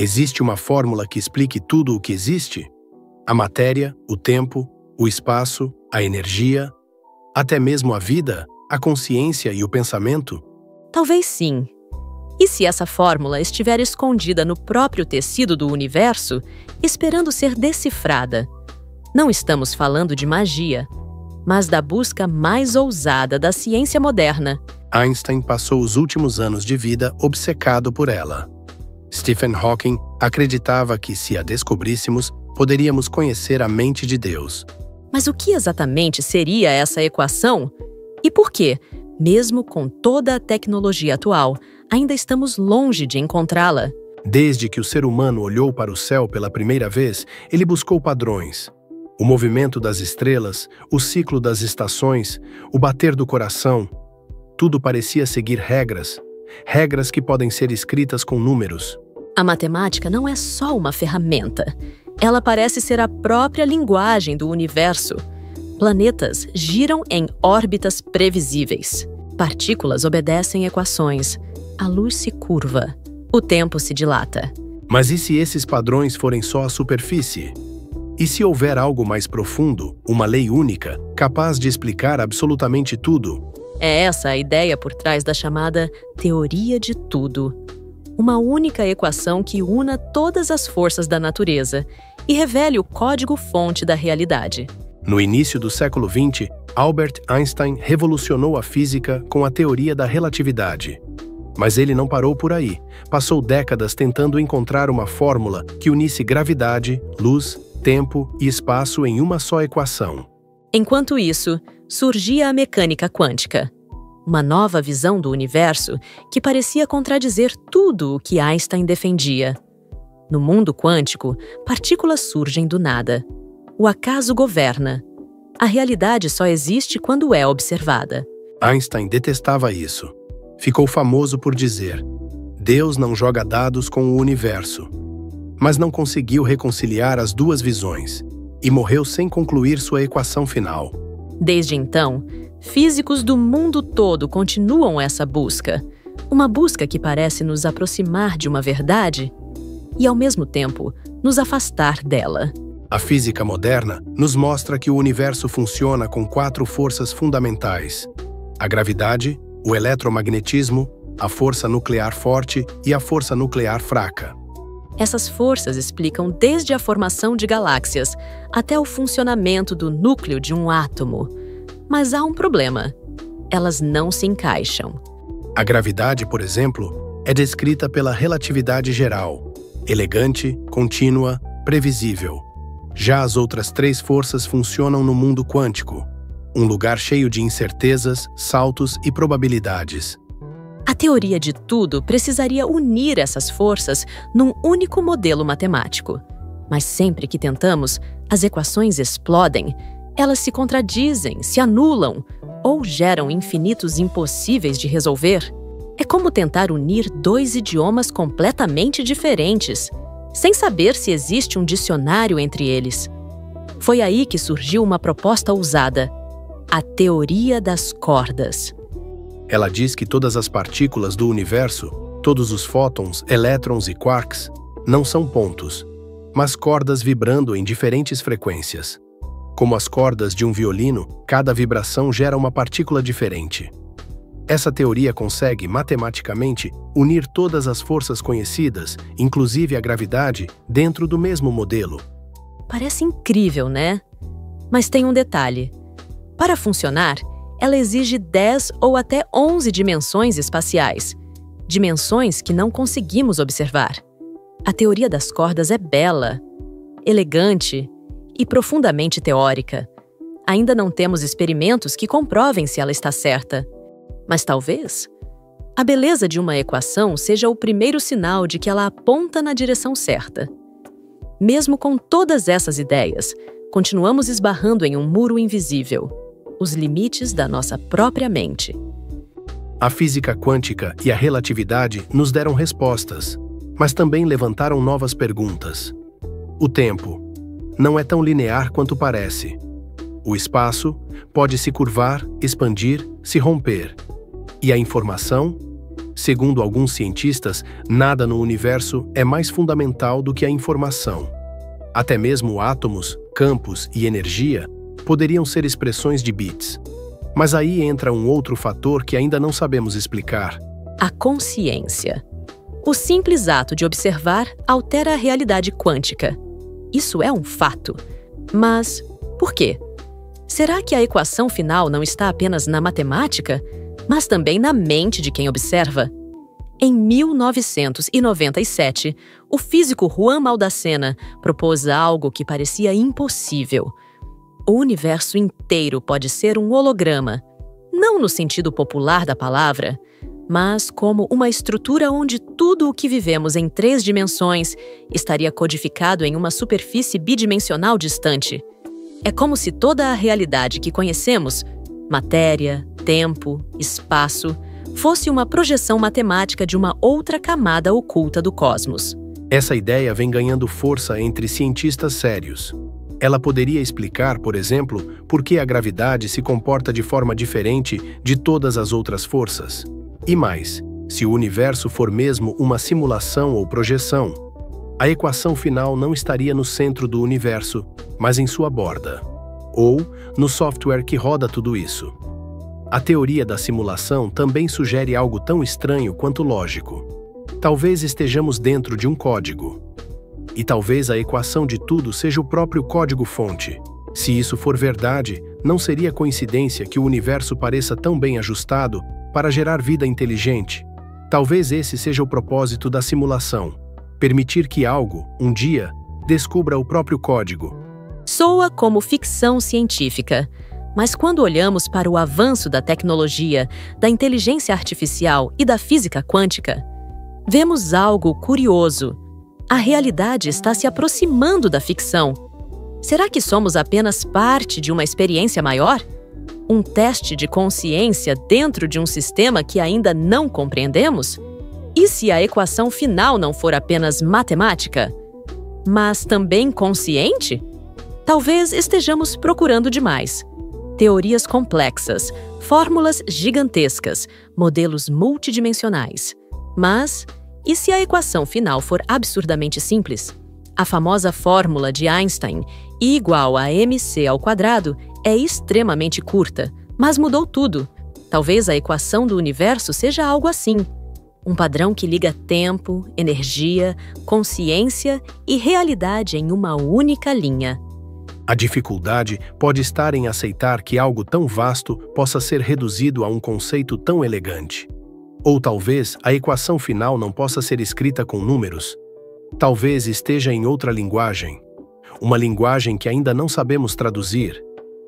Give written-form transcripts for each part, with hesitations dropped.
Existe uma fórmula que explique tudo o que existe? A matéria, o tempo, o espaço, a energia, até mesmo a vida, a consciência e o pensamento? Talvez sim. E se essa fórmula estiver escondida no próprio tecido do universo, esperando ser decifrada? Não estamos falando de magia, mas da busca mais ousada da ciência moderna. Einstein passou os últimos anos de vida obcecado por ela. Stephen Hawking acreditava que, se a descobríssemos, poderíamos conhecer a mente de Deus. Mas o que exatamente seria essa equação? E por quê, mesmo com toda a tecnologia atual, ainda estamos longe de encontrá-la? Desde que o ser humano olhou para o céu pela primeira vez, ele buscou padrões. O movimento das estrelas, o ciclo das estações, o bater do coração, tudo parecia seguir regras que podem ser escritas com números. A matemática não é só uma ferramenta. Ela parece ser a própria linguagem do universo. Planetas giram em órbitas previsíveis. Partículas obedecem equações. A luz se curva. O tempo se dilata. Mas e se esses padrões forem só a superfície? E se houver algo mais profundo, uma lei única, capaz de explicar absolutamente tudo? É essa a ideia por trás da chamada teoria de tudo. Uma única equação que una todas as forças da natureza e revele o código-fonte da realidade. No início do século XX, Albert Einstein revolucionou a física com a teoria da relatividade. Mas ele não parou por aí. Passou décadas tentando encontrar uma fórmula que unisse gravidade, luz, tempo e espaço em uma só equação. Enquanto isso, surgia a mecânica quântica, uma nova visão do universo que parecia contradizer tudo o que Einstein defendia. No mundo quântico, partículas surgem do nada. O acaso governa. A realidade só existe quando é observada. Einstein detestava isso. Ficou famoso por dizer: Deus não joga dados com o universo. Mas não conseguiu reconciliar as duas visões e morreu sem concluir sua equação final. Desde então, físicos do mundo todo continuam essa busca. Uma busca que parece nos aproximar de uma verdade e, ao mesmo tempo, nos afastar dela. A física moderna nos mostra que o universo funciona com 4 forças fundamentais: a gravidade, o eletromagnetismo, a força nuclear forte e a força nuclear fraca. Essas forças explicam desde a formação de galáxias até o funcionamento do núcleo de um átomo. Mas há um problema: elas não se encaixam. A gravidade, por exemplo, é descrita pela relatividade geral, elegante, contínua, previsível. Já as outras 3 forças funcionam no mundo quântico, um lugar cheio de incertezas, saltos e probabilidades. A teoria de tudo precisaria unir essas forças num único modelo matemático. Mas sempre que tentamos, as equações explodem, elas se contradizem, se anulam ou geram infinitos impossíveis de resolver. É como tentar unir 2 idiomas completamente diferentes, sem saber se existe um dicionário entre eles. Foi aí que surgiu uma proposta ousada: a teoria das cordas. Ela diz que todas as partículas do universo, todos os fótons, elétrons e quarks, não são pontos, mas cordas vibrando em diferentes frequências. Como as cordas de um violino, cada vibração gera uma partícula diferente. Essa teoria consegue, matematicamente, unir todas as forças conhecidas, inclusive a gravidade, dentro do mesmo modelo. Parece incrível, né? Mas tem um detalhe. Para funcionar, ela exige 10 ou até 11 dimensões espaciais, dimensões que não conseguimos observar. A teoria das cordas é bela, elegante e profundamente teórica. Ainda não temos experimentos que comprovem se ela está certa. Mas talvez a beleza de uma equação seja o primeiro sinal de que ela aponta na direção certa. Mesmo com todas essas ideias, continuamos esbarrando em um muro invisível: os limites da nossa própria mente. A física quântica e a relatividade nos deram respostas, mas também levantaram novas perguntas. O tempo não é tão linear quanto parece. O espaço pode se curvar, expandir, se romper. E a informação? Segundo alguns cientistas, nada no universo é mais fundamental do que a informação. Até mesmo átomos, campos e energia poderiam ser expressões de bits. Mas aí entra um outro fator que ainda não sabemos explicar: a consciência. O simples ato de observar altera a realidade quântica. Isso é um fato. Mas por quê? Será que a equação final não está apenas na matemática, mas também na mente de quem observa? Em 1997, o físico Juan Maldacena propôs algo que parecia impossível. O universo inteiro pode ser um holograma, não no sentido popular da palavra, mas como uma estrutura onde tudo o que vivemos em 3 dimensões estaria codificado em uma superfície bidimensional distante. É como se toda a realidade que conhecemos, matéria, tempo, espaço, fosse uma projeção matemática de uma outra camada oculta do cosmos. Essa ideia vem ganhando força entre cientistas sérios. Ela poderia explicar, por exemplo, por que a gravidade se comporta de forma diferente de todas as outras forças. E mais, se o universo for mesmo uma simulação ou projeção, a equação final não estaria no centro do universo, mas em sua borda, ou no software que roda tudo isso. A teoria da simulação também sugere algo tão estranho quanto lógico. Talvez estejamos dentro de um código. E talvez a equação de tudo seja o próprio código-fonte. Se isso for verdade, não seria coincidência que o universo pareça tão bem ajustado para gerar vida inteligente. Talvez esse seja o propósito da simulação: permitir que algo, um dia, descubra o próprio código. Soa como ficção científica, mas quando olhamos para o avanço da tecnologia, da inteligência artificial e da física quântica, vemos algo curioso. A realidade está se aproximando da ficção. Será que somos apenas parte de uma experiência maior? Um teste de consciência dentro de um sistema que ainda não compreendemos? E se a equação final não for apenas matemática, mas também consciente? Talvez estejamos procurando demais. Teorias complexas, fórmulas gigantescas, modelos multidimensionais. Mas, e se a equação final for absurdamente simples? A famosa fórmula de Einstein, I igual a mc² é extremamente curta, mas mudou tudo. Talvez a equação do universo seja algo assim. Um padrão que liga tempo, energia, consciência e realidade em uma única linha. A dificuldade pode estar em aceitar que algo tão vasto possa ser reduzido a um conceito tão elegante. Ou talvez a equação final não possa ser escrita com números. Talvez esteja em outra linguagem. Uma linguagem que ainda não sabemos traduzir.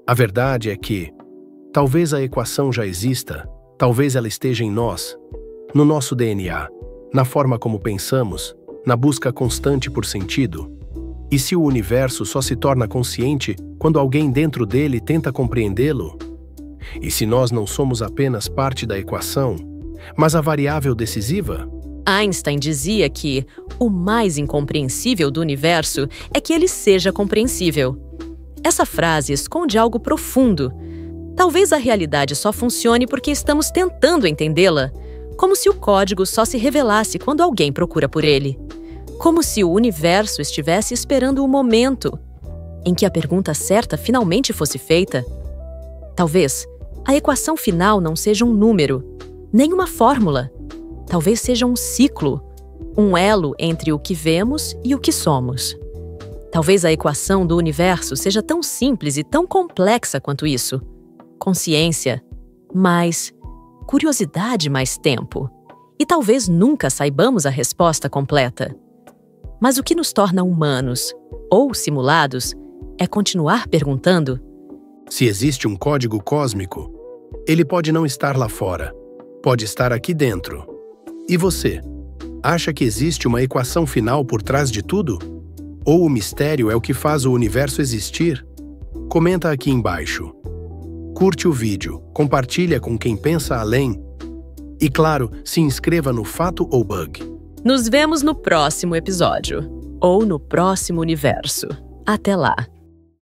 A verdade é que, talvez a equação já exista, talvez ela esteja em nós, no nosso DNA, na forma como pensamos, na busca constante por sentido. E se o universo só se torna consciente quando alguém dentro dele tenta compreendê-lo? E se nós não somos apenas parte da equação, mas a variável decisiva? Einstein dizia que o mais incompreensível do universo é que ele seja compreensível. Essa frase esconde algo profundo. Talvez a realidade só funcione porque estamos tentando entendê-la, como se o código só se revelasse quando alguém procura por ele. Como se o universo estivesse esperando o momento em que a pergunta certa finalmente fosse feita. Talvez a equação final não seja um número, nem uma fórmula. Talvez seja um ciclo, um elo entre o que vemos e o que somos. Talvez a equação do universo seja tão simples e tão complexa quanto isso. Consciência, mais curiosidade, mais tempo. E talvez nunca saibamos a resposta completa. Mas o que nos torna humanos, ou simulados, é continuar perguntando. Se existe um código cósmico, ele pode não estar lá fora, pode estar aqui dentro. E você? Acha que existe uma equação final por trás de tudo? Ou o mistério é o que faz o universo existir? Comenta aqui embaixo. Curte o vídeo, compartilha com quem pensa além. E claro, se inscreva no Fato ou Bug. Nos vemos no próximo episódio, ou no próximo universo. Até lá!